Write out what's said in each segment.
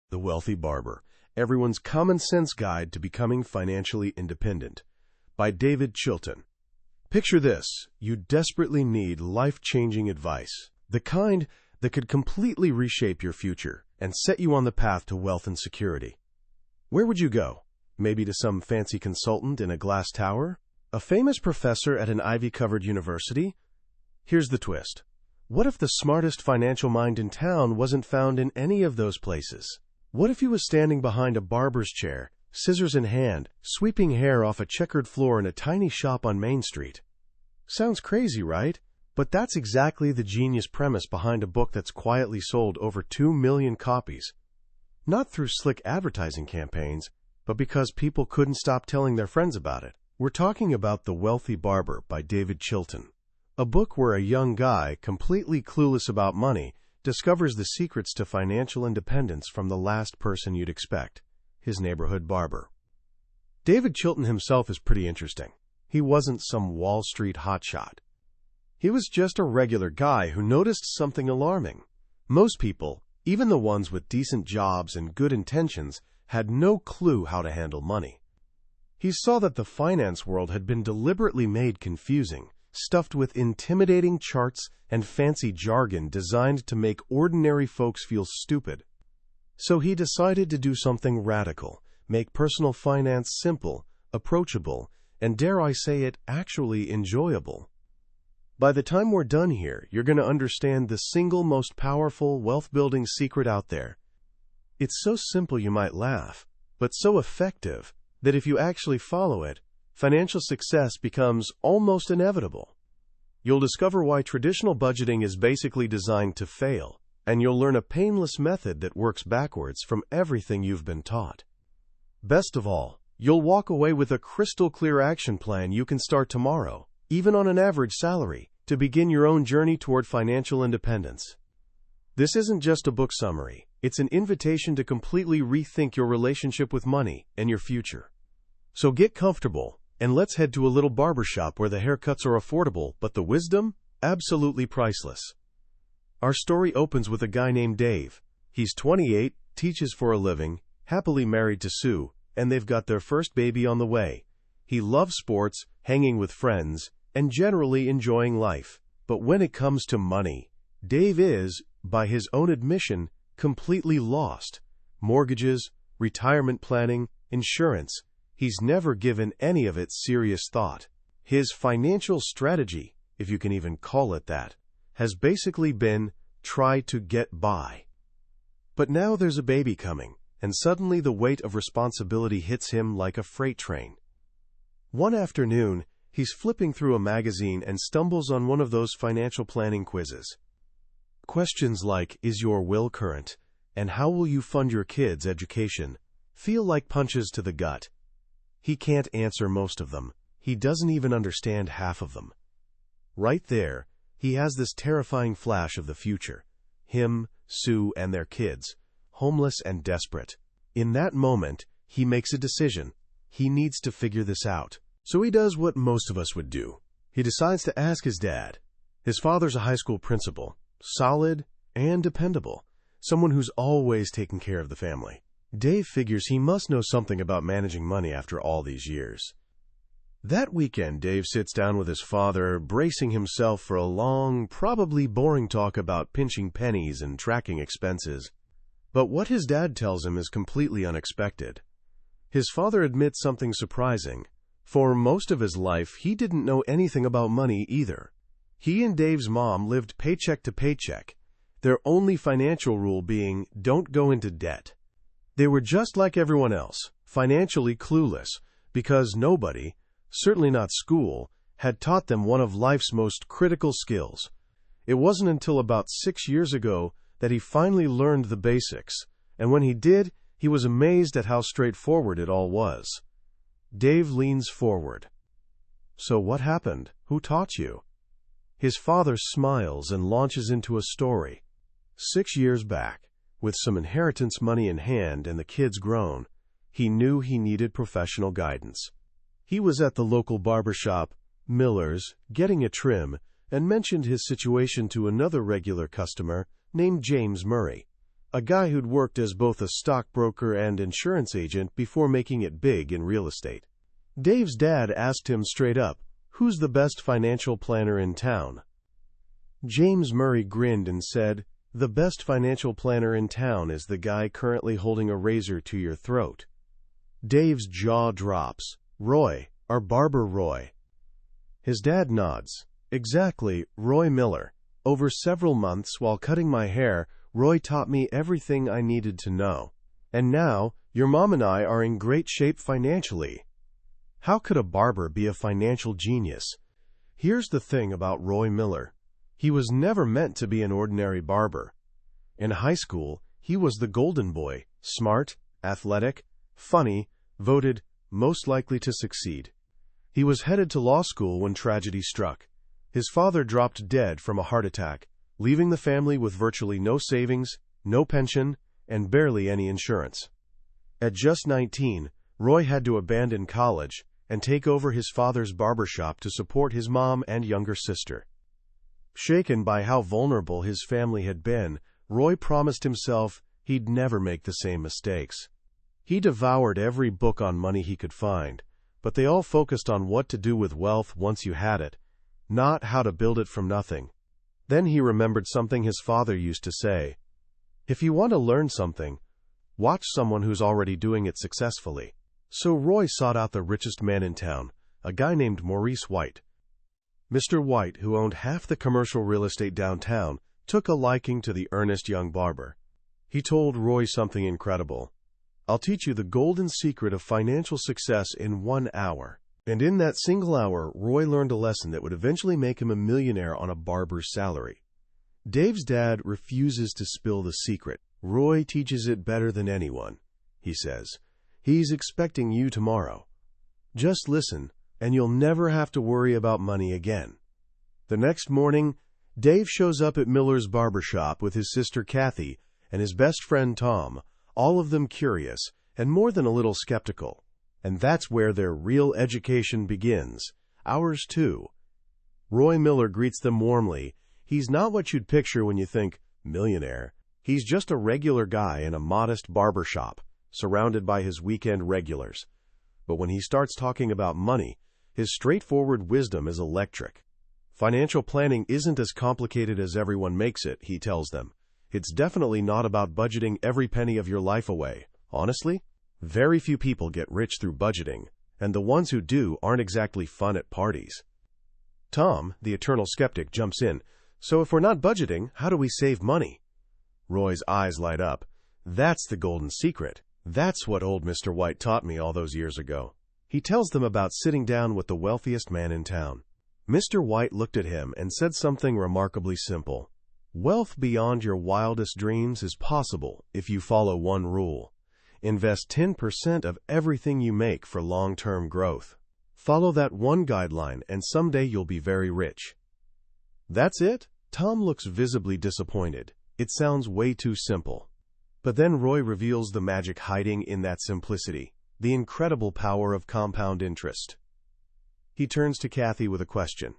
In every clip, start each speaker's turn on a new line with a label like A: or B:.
A: The Wealthy Barber, Everyone's Common Sense Guide to Becoming Financially Independent, by David Chilton. Picture this: you desperately need life-changing advice, the kind that could completely reshape your future and set you on the path to wealth and security. Where would you go? Maybe to some fancy consultant in a glass tower? A famous professor at an ivy-covered university? Here's the twist. What if the smartest financial mind in town wasn't found in any of those places? What if he was standing behind a barber's chair, scissors in hand, sweeping hair off a checkered floor in a tiny shop on Main Street? Sounds crazy, right? But that's exactly the genius premise behind a book that's quietly sold over 2 million copies. Not through slick advertising campaigns, but because people couldn't stop telling their friends about it. We're talking about The Wealthy Barber by David Chilton, a book where a young guy, completely clueless about money, discovers the secrets to financial independence from the last person you'd expect, his neighborhood barber. David Chilton himself is pretty interesting. He wasn't some Wall Street hotshot. He was just a regular guy who noticed something alarming. Most people, even the ones with decent jobs and good intentions, had no clue how to handle money. He saw that the finance world had been deliberately made confusing, stuffed with intimidating charts and fancy jargon designed to make ordinary folks feel stupid. So he decided to do something radical, make personal finance simple, approachable, and dare I say it, actually enjoyable. By the time we're done here, you're going to understand the single most powerful wealth-building secret out there. It's so simple you might laugh, but so effective that if you actually follow it, financial success becomes almost inevitable. You'll discover why traditional budgeting is basically designed to fail, and you'll learn a painless method that works backwards from everything you've been taught. Best of all, you'll walk away with a crystal-clear action plan you can start tomorrow, even on an average salary, to begin your own journey toward financial independence. This isn't just a book summary. It's an invitation to completely rethink your relationship with money and your future. So get comfortable, and let's head to a little barbershop where the haircuts are affordable, but the wisdom, absolutely priceless. Our story opens with a guy named Dave. He's 28, teaches for a living, happily married to Sue, and they've got their first baby on the way. He loves sports, hanging with friends, and generally enjoying life. But when it comes to money, Dave is, by his own admission, completely lost. Mortgages, retirement planning, insurance. He's never given any of it serious thought. His financial strategy, if you can even call it that, has basically been try to get by. But now there's a baby coming, and suddenly the weight of responsibility hits him like a freight train. One afternoon, he's flipping through a magazine and stumbles on one of those financial planning quizzes. Questions like, is your will current, and how will you fund your kids' education, feel like punches to the gut. He can't answer most of them. He doesn't even understand half of them. Right there, he has this terrifying flash of the future. Him, Sue, and their kids, homeless and desperate. In that moment, he makes a decision. He needs to figure this out. So he does what most of us would do. He decides to ask his dad. His father's a high school principal, solid and dependable, someone who's always taken care of the family. Dave figures he must know something about managing money after all these years. That weekend, Dave sits down with his father, bracing himself for a long, probably boring talk about pinching pennies and tracking expenses. But what his dad tells him is completely unexpected. His father admits something surprising. For most of his life, he didn't know anything about money either. He and Dave's mom lived paycheck to paycheck, their only financial rule being, don't go into debt. They were just like everyone else, financially clueless, because nobody, certainly not school, had taught them one of life's most critical skills. It wasn't until about 6 years ago that he finally learned the basics, and when he did, he was amazed at how straightforward it all was. Dave leans forward. So what happened? Who taught you? His father smiles and launches into a story. 6 years back, with some inheritance money in hand and the kids grown, he knew he needed professional guidance. He was at the local barbershop, Miller's, getting a trim, and mentioned his situation to another regular customer named James Murray. a guy who'd worked as both a stockbroker and insurance agent before making it big in real estate. Dave's dad asked him straight up, "Who's the best financial planner in town?" James Murray grinned and said, "The best financial planner in town is the guy currently holding a razor to your throat." Dave's jaw drops. "Roy, our barber Roy." His dad nods. "Exactly, Roy Miller. Over several months while cutting my hair, Roy taught me everything I needed to know. And now, your mom and I are in great shape financially." How could a barber be a financial genius? Here's the thing about Roy Miller. He was never meant to be an ordinary barber. In high school, he was the golden boy, smart, athletic, funny, voted most likely to succeed. He was headed to law school when tragedy struck. His father dropped dead from a heart attack, leaving the family with virtually no savings, no pension, and barely any insurance. At just 19, Roy had to abandon college and take over his father's barbershop to support his mom and younger sister. Shaken by how vulnerable his family had been, Roy promised himself he'd never make the same mistakes. He devoured every book on money he could find, but they all focused on what to do with wealth once you had it, not how to build it from nothing. Then he remembered something his father used to say. If you want to learn something, watch someone who's already doing it successfully. So Roy sought out the richest man in town, a guy named Maurice White. Mr. White, who owned half the commercial real estate downtown, took a liking to the earnest young barber. He told Roy something incredible. "I'll teach you the golden secret of financial success in 1 hour." And in that single hour, Roy learned a lesson that would eventually make him a millionaire on a barber's salary. Dave's dad refuses to spill the secret. "Roy teaches it better than anyone," he says. "He's expecting you tomorrow. Just listen, and you'll never have to worry about money again." The next morning, Dave shows up at Miller's barbershop with his sister Kathy and his best friend Tom, all of them curious and more than a little skeptical. And that's where their real education begins. Ours too. Roy Miller greets them warmly. He's not what you'd picture when you think millionaire. He's just a regular guy in a modest barbershop, surrounded by his weekend regulars. But when he starts talking about money, his straightforward wisdom is electric. Financial planning isn't as complicated as everyone makes it, he tells them. It's definitely not about budgeting every penny of your life away. Honestly, very few people get rich through budgeting, and the ones who do aren't exactly fun at parties. Tom, the eternal skeptic, jumps in. "So if we're not budgeting, how do we save money?" Roy's eyes light up. "That's the golden secret. That's what old Mr. White taught me all those years ago." He tells them about sitting down with the wealthiest man in town. Mr. White looked at him and said something remarkably simple. "Wealth beyond your wildest dreams is possible if you follow one rule. Invest 10% of everything you make for long-term growth. Follow that one guideline and someday you'll be very rich." "That's it?" Tom looks visibly disappointed. It sounds way too simple. But then Roy reveals the magic hiding in that simplicity, the incredible power of compound interest. He turns to Kathy with a question.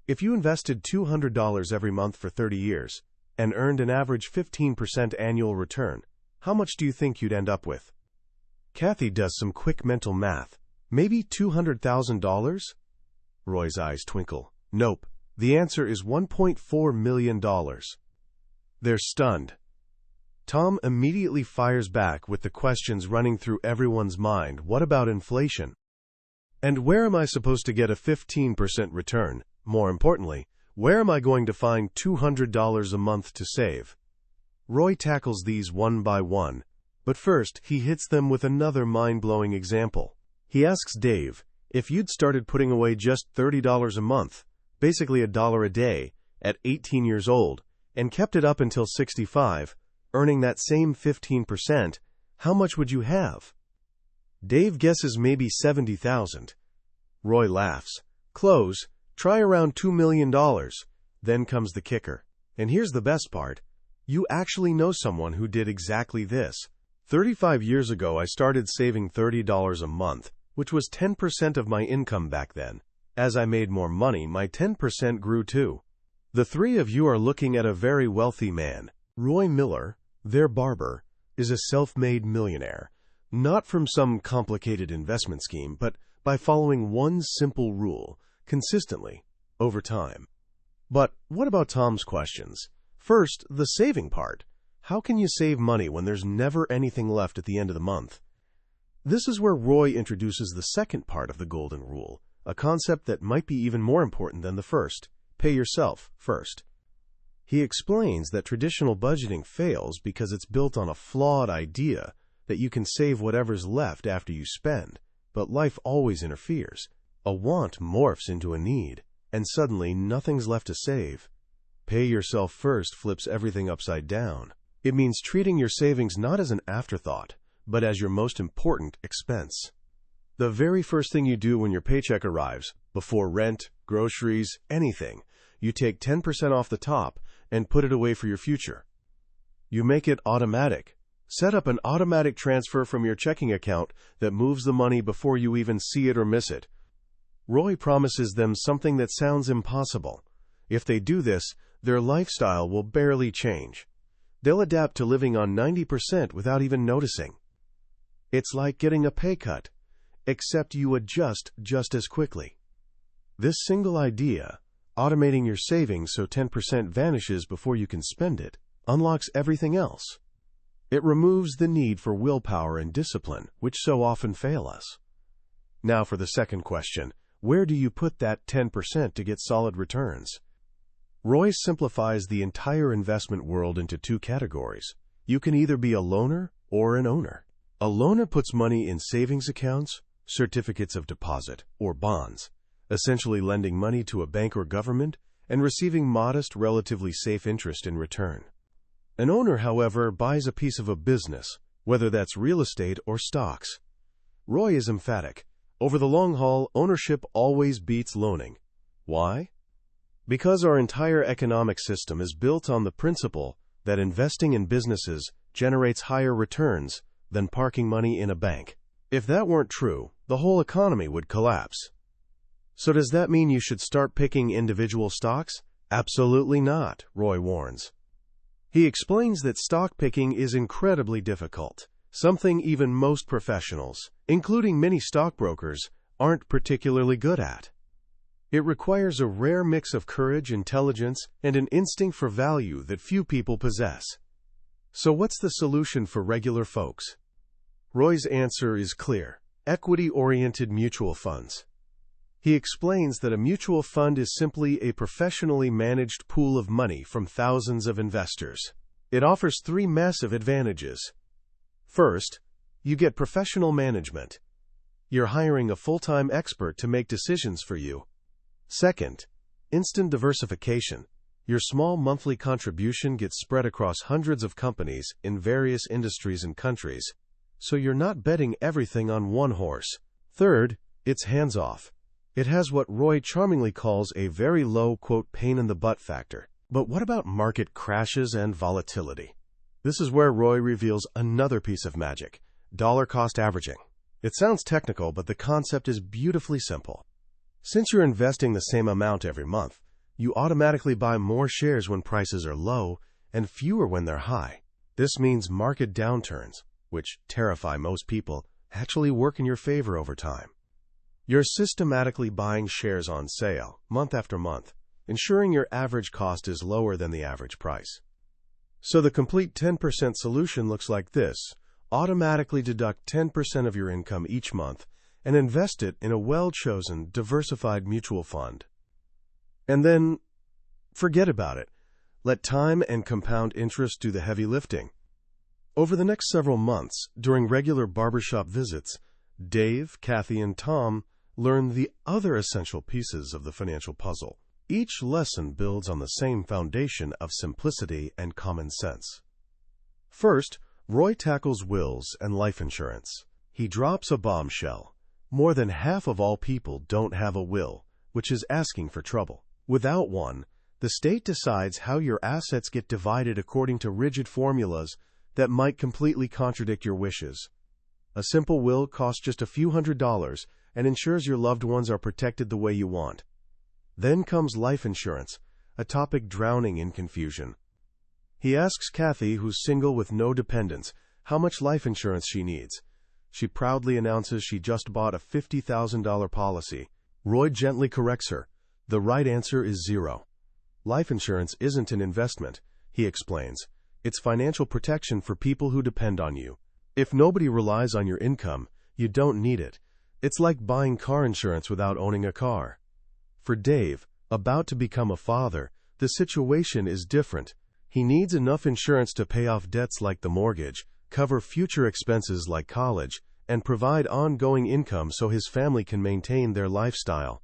A: "If you invested $200 every month for 30 years and earned an average 15% annual return, how much do you think you'd end up with?" Kathy does some quick mental math. "Maybe $200,000? Roy's eyes twinkle. "Nope. The answer is $1.4 million. They're stunned. Tom immediately fires back with the questions running through everyone's mind. What about inflation? And where am I supposed to get a 15% return? More importantly, where am I going to find $200 a month to save? Roy tackles these one by one, but first he hits them with another mind-blowing example. He asks Dave, if you'd started putting away just $30 a month, basically $1 a day, at 18 years old, and kept it up until 65, earning that same 15%, how much would you have? Dave guesses maybe $70,000. Roy laughs. Close. Try around $2 million. Then comes the kicker. And here's the best part. You actually know someone who did exactly this. 35 years ago, I started saving $30 a month, which was 10% of my income back then. As I made more money, my 10% grew too. The three of you are looking at a very wealthy man. Roy Miller, Their barber is a self-made millionaire, not from some complicated investment scheme, but by following one simple rule consistently over time. But what about Tom's questions? First, the saving part. How can you save money when there's never anything left at the end of the month? This is where Roy introduces the second part of the golden rule, a concept that might be even more important than the first: pay yourself first. He explains that traditional budgeting fails because it's built on a flawed idea that you can save whatever's left after you spend, but life always interferes. A want morphs into a need, and suddenly nothing's left to save. Pay yourself first flips everything upside down. It means treating your savings not as an afterthought, but as your most important expense. The very first thing you do when your paycheck arrives, before rent, groceries, anything, you take 10% off the top and put it away for your future. You make it automatic. Set up an automatic transfer from your checking account that moves the money before you even see it or miss it. Roy promises them something that sounds impossible. If they do this, their lifestyle will barely change. They'll adapt to living on 90% without even noticing. It's like getting a pay cut, except you adjust just as quickly. This single idea, automating your savings so 10% vanishes before you can spend it, unlocks everything else. It removes the need for willpower and discipline, which so often fail us. Now for the second question: where do you put that 10% to get solid returns? Roy simplifies the entire investment world into two categories. You can either be a loaner or an owner. A loaner puts money in savings accounts, certificates of deposit, or bonds, essentially lending money to a bank or government and receiving modest, relatively safe interest in return. An owner, however, buys a piece of a business, whether that's real estate or stocks. Roy is emphatic. Over the long haul, ownership always beats loaning. Why? Because our entire economic system is built on the principle that investing in businesses generates higher returns than parking money in a bank. If that weren't true, the whole economy would collapse. So does that mean you should start picking individual stocks? Absolutely not, Roy warns. He explains that stock picking is incredibly difficult, something even most professionals, including many stockbrokers, aren't particularly good at. It requires a rare mix of courage, intelligence, and an instinct for value that few people possess. So what's the solution for regular folks? Roy's answer is clear: equity-oriented mutual funds. He explains that a mutual fund is simply a professionally managed pool of money from thousands of investors. It offers three massive advantages. First, you get professional management. You're hiring a full-time expert to make decisions for you. Second, instant diversification. Your small monthly contribution gets spread across hundreds of companies in various industries and countries, so you're not betting everything on one horse. Third, it's hands-off. It has what Roy charmingly calls a very low, quote, pain-in-the-butt factor. But what about market crashes and volatility? This is where Roy reveals another piece of magic: dollar-cost averaging. It sounds technical, but the concept is beautifully simple. Since you're investing the same amount every month, you automatically buy more shares when prices are low and fewer when they're high. This means market downturns, which terrify most people, actually work in your favor over time. You're systematically buying shares on sale, month after month, ensuring your average cost is lower than the average price. So the complete 10% solution looks like this: automatically deduct 10% of your income each month and invest it in a well-chosen, diversified mutual fund. And then, forget about it. Let time and compound interest do the heavy lifting. Over the next several months, during regular barbershop visits, Dave, Kathy, and Tom learn the other essential pieces of the financial puzzle. Each lesson builds on the same foundation of simplicity and common sense. First, Roy tackles wills and life insurance. He drops a bombshell. More than half of all people don't have a will, which is asking for trouble. Without one, the state decides how your assets get divided according to rigid formulas that might completely contradict your wishes. A simple will costs just a few $100s and ensures your loved ones are protected the way you want. Then comes life insurance, a topic drowning in confusion. He asks Kathy, who's single with no dependents, how much life insurance she needs. She proudly announces she just bought a $50,000 policy. Roy gently corrects her. The right answer is zero. Life insurance isn't an investment, he explains. It's financial protection for people who depend on you. If nobody relies on your income, you don't need it. It's like buying car insurance without owning a car. For Dave, about to become a father, the situation is different. He needs enough insurance to pay off debts like the mortgage, cover future expenses like college, and provide ongoing income so his family can maintain their lifestyle.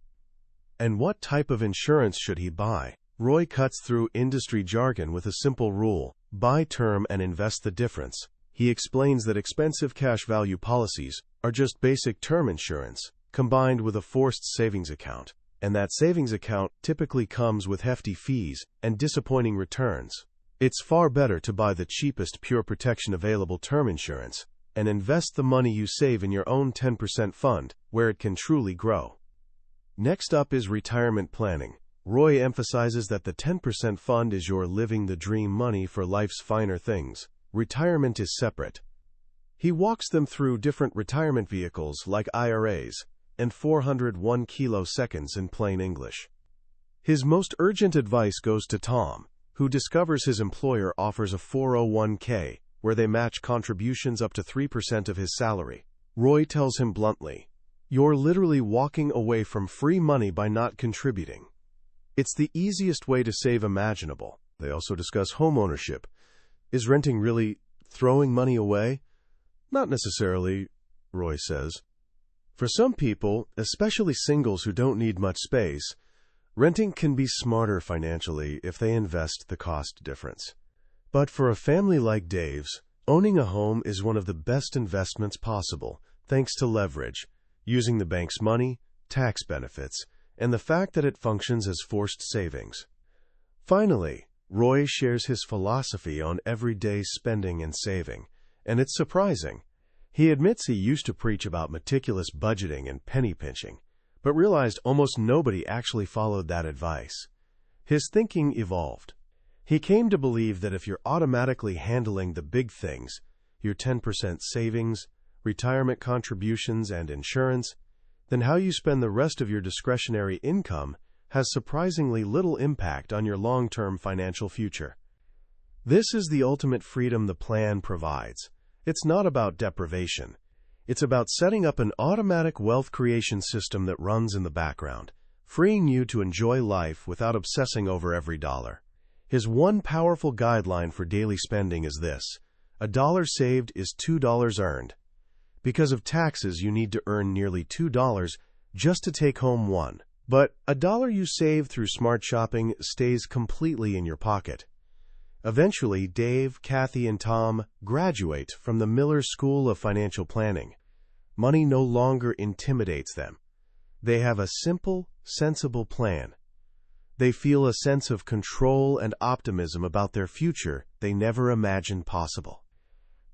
A: And what type of insurance should he buy? Roy cuts through industry jargon with a simple rule: buy term and invest the difference. He explains that expensive cash value policies are just basic term insurance, combined with a forced savings account, and that savings account typically comes with hefty fees and disappointing returns. It's far better to buy the cheapest pure protection available term insurance and invest the money you save in your own 10% fund, where it can truly grow. Next up is retirement planning. Roy emphasizes that the 10% fund is your living the dream money for life's finer things. Retirement is separate. He walks them through different retirement vehicles like IRAs and 401 kiloseconds in plain English. His most urgent advice goes to Tom, who discovers his employer offers a 401k, where they match contributions up to 3% of his salary. Roy tells him bluntly, "You're literally walking away from free money by not contributing." It's the easiest way to save imaginable. They also discuss homeownership. Is renting really throwing money away? Not necessarily, Roy says. For some people, especially singles who don't need much space, renting can be smarter financially if they invest the cost difference. But for a family like Dave's, owning a home is one of the best investments possible, thanks to leverage, using the bank's money, tax benefits, and the fact that it functions as forced savings. Finally, Roy shares his philosophy on everyday spending and saving, and it's surprising. He admits he used to preach about meticulous budgeting and penny pinching, but realized almost nobody actually followed that advice. His thinking evolved. He came to believe that if you're automatically handling the big things, your 10% savings, retirement contributions, and insurance, then how you spend the rest of your discretionary income has surprisingly little impact on your long-term financial future. This is the ultimate freedom the plan provides. It's not about deprivation. It's about setting up an automatic wealth creation system that runs in the background, freeing you to enjoy life without obsessing over every dollar. His one powerful guideline for daily spending is this: a dollar saved is $2 earned. Because of taxes, you need to earn nearly $2 just to take home $1. But a dollar you save through smart shopping stays completely in your pocket. Eventually, Dave, Kathy, and Tom graduate from the Miller School of Financial Planning. Money no longer intimidates them. They have a simple, sensible plan. They feel a sense of control and optimism about their future they never imagined possible.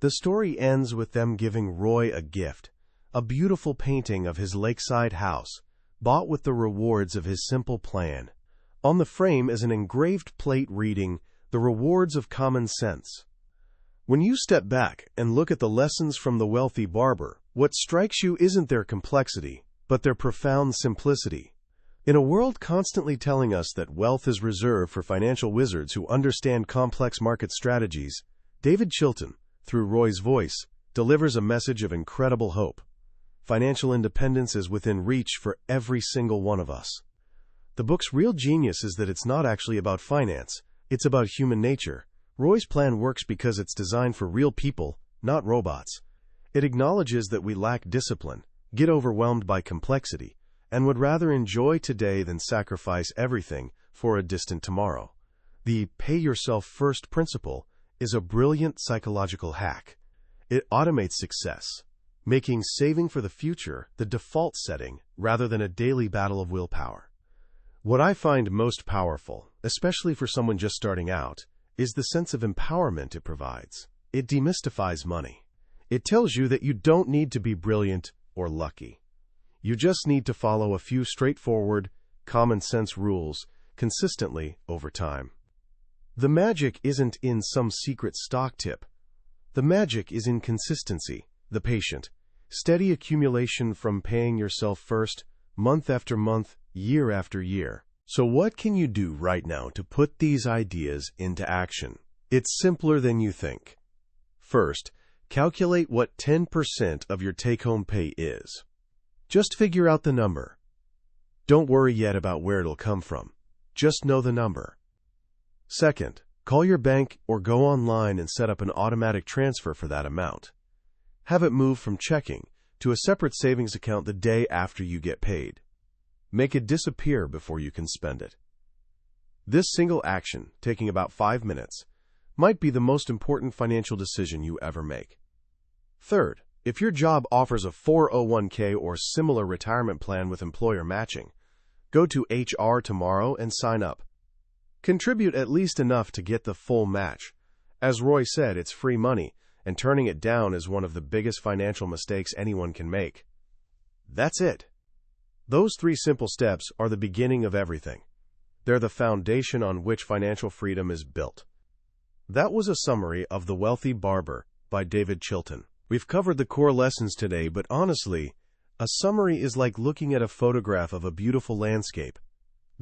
A: The story ends with them giving Roy a gift, a beautiful painting of his lakeside house, bought with the rewards of his simple plan. On the frame is an engraved plate reading, "The Rewards of Common Sense." When you step back and look at the lessons from the Wealthy Barber, what strikes you isn't their complexity, but their profound simplicity. In a world constantly telling us that wealth is reserved for financial wizards who understand complex market strategies, David Chilton, through Roy's voice, delivers a message of incredible hope. Financial independence is within reach for every single one of us. The book's real genius is that it's not actually about finance, it's about human nature. Roy's plan works because it's designed for real people, not robots. It acknowledges that we lack discipline, get overwhelmed by complexity, and would rather enjoy today than sacrifice everything for a distant tomorrow. The pay yourself first principle is a brilliant psychological hack. It automates success, making saving for the future the default setting rather than a daily battle of willpower. What I find most powerful, especially for someone just starting out, is the sense of empowerment it provides. It demystifies money. It tells you that you don't need to be brilliant or lucky. You just need to follow a few straightforward, common-sense rules consistently over time. The magic isn't in some secret stock tip. The magic is in consistency, the patient, steady accumulation from paying yourself first, month after month, year after year. So what can you do right now to put these ideas into action? It's simpler than you think. First, calculate what 10% of your take-home pay is. Just figure out the number. Don't worry yet about where it'll come from. Just know the number. Second, call your bank or go online and set up an automatic transfer for that amount. Have it move from checking to a separate savings account the day after you get paid. Make it disappear before you can spend it. This single action, taking about 5 minutes, might be the most important financial decision you ever make. Third, if your job offers a 401k or similar retirement plan with employer matching, go to HR tomorrow and sign up. Contribute at least enough to get the full match. As Roy said, it's free money, and turning it down is one of the biggest financial mistakes anyone can make. That's it. Those 3 simple steps are the beginning of everything. They're the foundation on which financial freedom is built. That was a summary of The Wealthy Barber by David Chilton. We've covered the core lessons today, but honestly, a summary is like looking at a photograph of a beautiful landscape.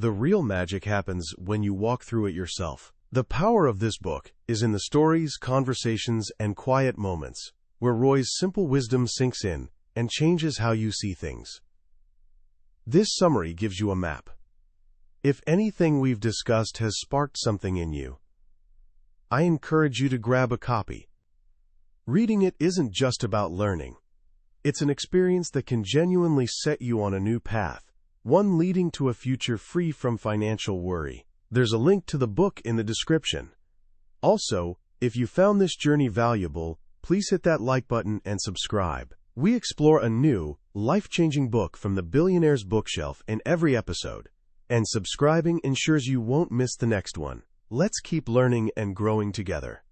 A: The real magic happens when you walk through it yourself. The power of this book is in the stories, conversations, and quiet moments, where Roy's simple wisdom sinks in and changes how you see things. This summary gives you a map. If anything we've discussed has sparked something in you, I encourage you to grab a copy. Reading it isn't just about learning. It's an experience that can genuinely set you on a new path, one leading to a future free from financial worry. There's a link to the book in the description. Also, if you found this journey valuable, please hit that like button and subscribe. We explore a new, life-changing book from the billionaire's bookshelf in every episode, and subscribing ensures you won't miss the next one. Let's keep learning and growing together.